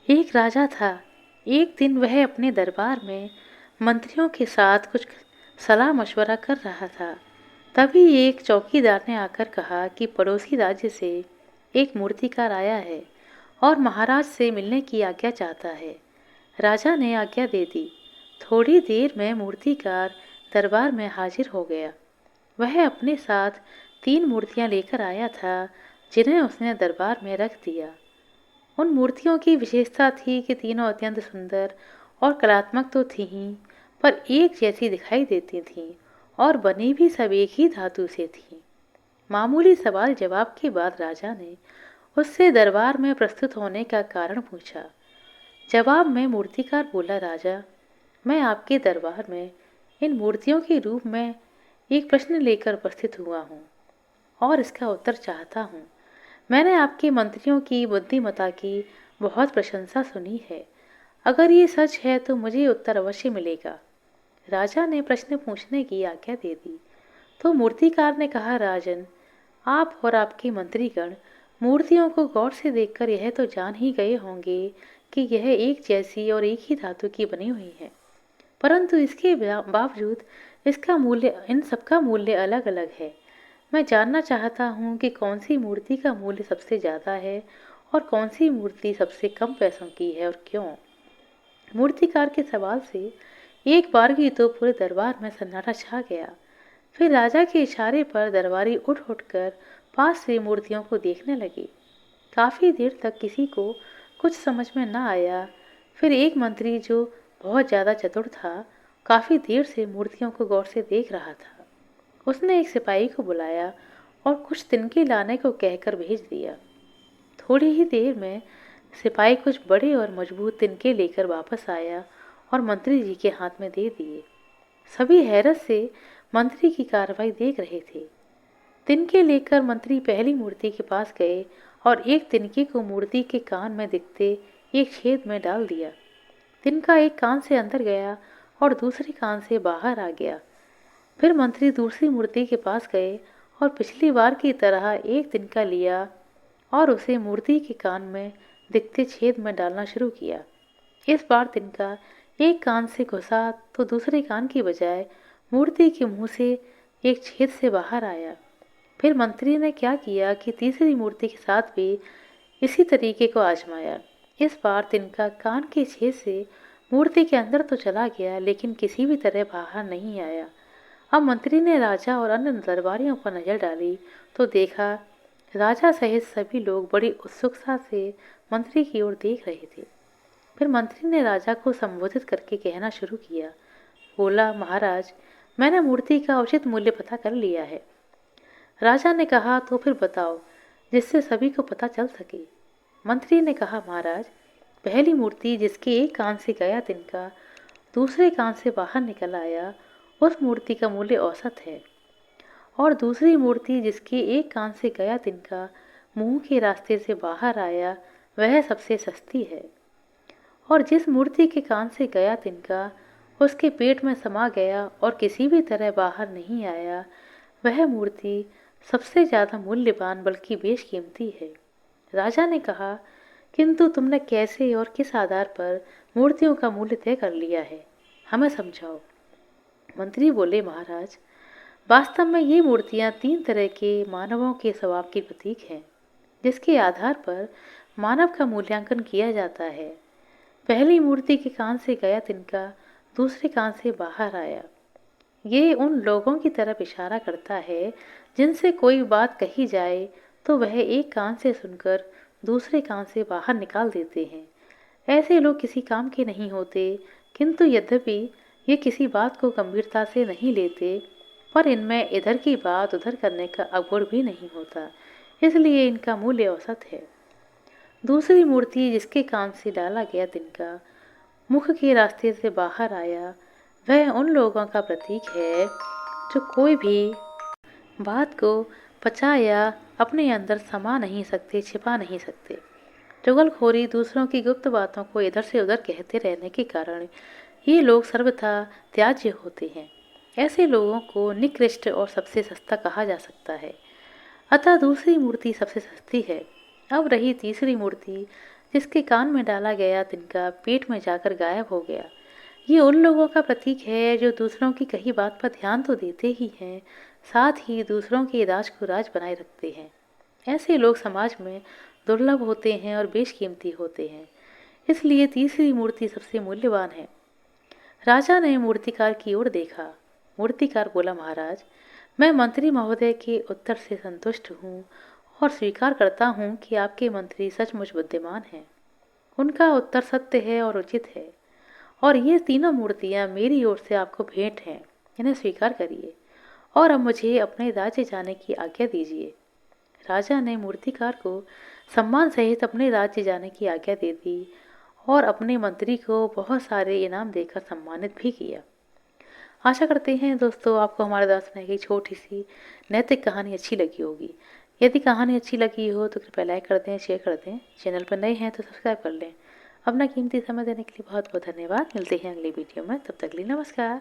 एक राजा था। एक दिन वह अपने दरबार में मंत्रियों के साथ कुछ सलाह मशवरा कर रहा था। तभी एक चौकीदार ने आकर कहा कि पड़ोसी राज्य से एक मूर्तिकार आया है और महाराज से मिलने की आज्ञा चाहता है। राजा ने आज्ञा दे दी। थोड़ी देर में मूर्तिकार दरबार में हाजिर हो गया। वह अपने साथ 3 मूर्तियां लेकर आया था, जिन्हें उसने दरबार में रख दिया। उन मूर्तियों की विशेषता थी कि तीनों अत्यंत सुंदर और कलात्मक तो थीं ही, पर एक जैसी दिखाई देती थीं और बनी भी सब एक ही धातु से थीं। मामूली सवाल जवाब के बाद राजा ने उससे दरबार में प्रस्तुत होने का कारण पूछा। जवाब में मूर्तिकार बोला, राजा, मैं आपके दरबार में इन मूर्तियों के रूप में एक प्रश्न लेकर उपस्थित हुआ हूँ और इसका उत्तर चाहता हूँ। मैंने आपके मंत्रियों की बुद्धिमत्ता की बहुत प्रशंसा सुनी है। अगर ये सच है तो मुझे उत्तर अवश्य मिलेगा। राजा ने प्रश्न पूछने की आज्ञा दे दी। तो मूर्तिकार ने कहा, राजन, आप और आपके मंत्रीगण मूर्तियों को गौर से देखकर यह तो जान ही गए होंगे कि यह एक जैसी और एक ही धातु की बनी हुई है, परंतु इसके बावजूद इसका मूल्य, इन सबका मूल्य अलग अलग है। मैं जानना चाहता हूँ कि कौन सी मूर्ति का मूल्य सबसे ज़्यादा है और कौन सी मूर्ति सबसे कम पैसों की है और क्यों। मूर्तिकार के सवाल से एक बारगी तो पूरे दरबार में सन्नाटा छा गया। फिर राजा के इशारे पर दरबारी उठ उठकर पास से मूर्तियों को देखने लगे। काफी देर तक किसी को कुछ समझ में न आया। फिर एक मंत्री, जो बहुत ज्यादा चतुर था, काफी देर से मूर्तियों को गौर से देख रहा था। उसने एक सिपाही को बुलाया और कुछ तिनके लाने को कहकर भेज दिया। थोड़ी ही देर में सिपाही कुछ बड़े और मजबूत तिनके लेकर वापस आया और मंत्री जी के हाथ में दे दिए। सभी हैरत से मंत्री की कार्रवाई देख रहे थे। तिनके लेकर मंत्री पहली मूर्ति के पास गए और एक तिनके को मूर्ति के कान में दिखते एक छेद में डाल दिया। तिनका एक कान से अंदर गया और दूसरे कान से बाहर आ गया। फिर मंत्री दूसरी मूर्ति के पास गए और पिछली बार की तरह एक तिनका लिया और उसे मूर्ति के कान में दिखते छेद में डालना शुरू किया। इस बार तिनका एक कान से घुसा तो दूसरे कान की बजाय मूर्ति के मुंह से एक छेद से बाहर आया। फिर मंत्री ने क्या किया कि तीसरी मूर्ति के साथ भी इसी तरीके को आजमाया। इस बार तिनका कान के छेद से मूर्ति के अंदर तो चला गया, लेकिन किसी भी तरह बाहर नहीं आया। अब मंत्री ने राजा और अन्य दरबारियों पर नजर डाली तो देखा राजा सहित सभी लोग बड़ी उत्सुकता से मंत्री की ओर देख रहे थे। फिर मंत्री ने राजा को संबोधित करके कहना शुरू किया। बोला, महाराज, मैंने मूर्ति का उचित मूल्य पता कर लिया है। राजा ने कहा, तो फिर बताओ, जिससे सभी को पता चल सके। मंत्री ने कहा, महाराज, पहली मूर्ति जिसके एक कान से गया तिनका दूसरे कान से बाहर निकल आया, उस मूर्ति का मूल्य औसत है, और दूसरी मूर्ति जिसके एक कान से गया तिनका मुंह के रास्ते से बाहर आया, वह सबसे सस्ती है, और जिस मूर्ति के कान से गया तिनका उसके पेट में समा गया और किसी भी तरह बाहर नहीं आया, वह मूर्ति सबसे ज्यादा मूल्यवान बल्कि बेशकीमती है। राजा ने कहा, किंतु तुमने कैसे और किस आधार पर मूर्तियों का मूल्य तय कर लिया है, हमें समझाओ। मंत्री बोले, महाराज, वास्तव में ये मूर्तियां 3 तरह के मानवों के स्वभाव की प्रतीक हैं, जिसके आधार पर मानव का मूल्यांकन किया जाता है। पहली मूर्ति के कान से गया तिनका दूसरे कान से बाहर आया। ये उन लोगों की तरफ इशारा करता है जिनसे कोई बात कही जाए तो वह एक कान से सुनकर दूसरे कान से बाहर निकाल देते हैं। ऐसे लोग किसी काम के नहीं होते, किंतु यद्यपि ये किसी बात को गंभीरता से नहीं लेते, पर इनमें इधर की बात उधर करने का अवगुण भी नहीं होता, इसलिए इनका मूल्य औसत है। दूसरी मूर्ति जिसके कान से डाला गया तिनका मुख के रास्ते से बाहर आया, वह उन लोगों का प्रतीक है जो कोई भी बात को पचा या अपने अंदर समा नहीं सकते, छिपा नहीं सकते। चुगलखोरी, दूसरों की गुप्त बातों को इधर से उधर कहते रहने के कारण ये लोग सर्वथा त्याज्य होते हैं। ऐसे लोगों को निकृष्ट और सबसे सस्ता कहा जा सकता है। अतः दूसरी मूर्ति सबसे सस्ती है। अब रही तीसरी मूर्ति जिसके कान में डाला गया तिनका पेट में जाकर गायब हो गया। ये उन लोगों का प्रतीक है जो दूसरों की कही बात पर ध्यान तो देते ही हैं, साथ ही दूसरों के राज को राज बनाए रखते हैं। ऐसे लोग समाज में दुर्लभ होते हैं और बेशकीमती होते हैं, इसलिए तीसरी मूर्ति सबसे मूल्यवान है। राजा ने मूर्तिकार की ओर देखा। मूर्तिकार बोला, महाराज, मैं मंत्री महोदय के उत्तर से संतुष्ट हूँ और स्वीकार करता हूँ कि आपके मंत्री सचमुच बुद्धिमान हैं। उनका उत्तर सत्य है और उचित है, और ये तीनों मूर्तियाँ मेरी ओर से आपको भेंट हैं। इन्हें स्वीकार करिए और अब मुझे अपने राज्य जाने की आज्ञा दीजिए। राजा ने मूर्तिकार को सम्मान सहित अपने राज्य जाने की आज्ञा दे दी और अपने मंत्री को बहुत सारे इनाम देकर सम्मानित भी किया। आशा करते हैं दोस्तों आपको हमारे दास्तान की छोटी सी नैतिक कहानी अच्छी लगी होगी। यदि कहानी अच्छी लगी हो तो कृपया लाइक कर दें, शेयर कर दें। चैनल पर नए हैं तो सब्सक्राइब कर लें। अपना कीमती समय देने के लिए बहुत बहुत धन्यवाद। मिलते हैं अगली वीडियो में, तब तक के लिए नमस्कार।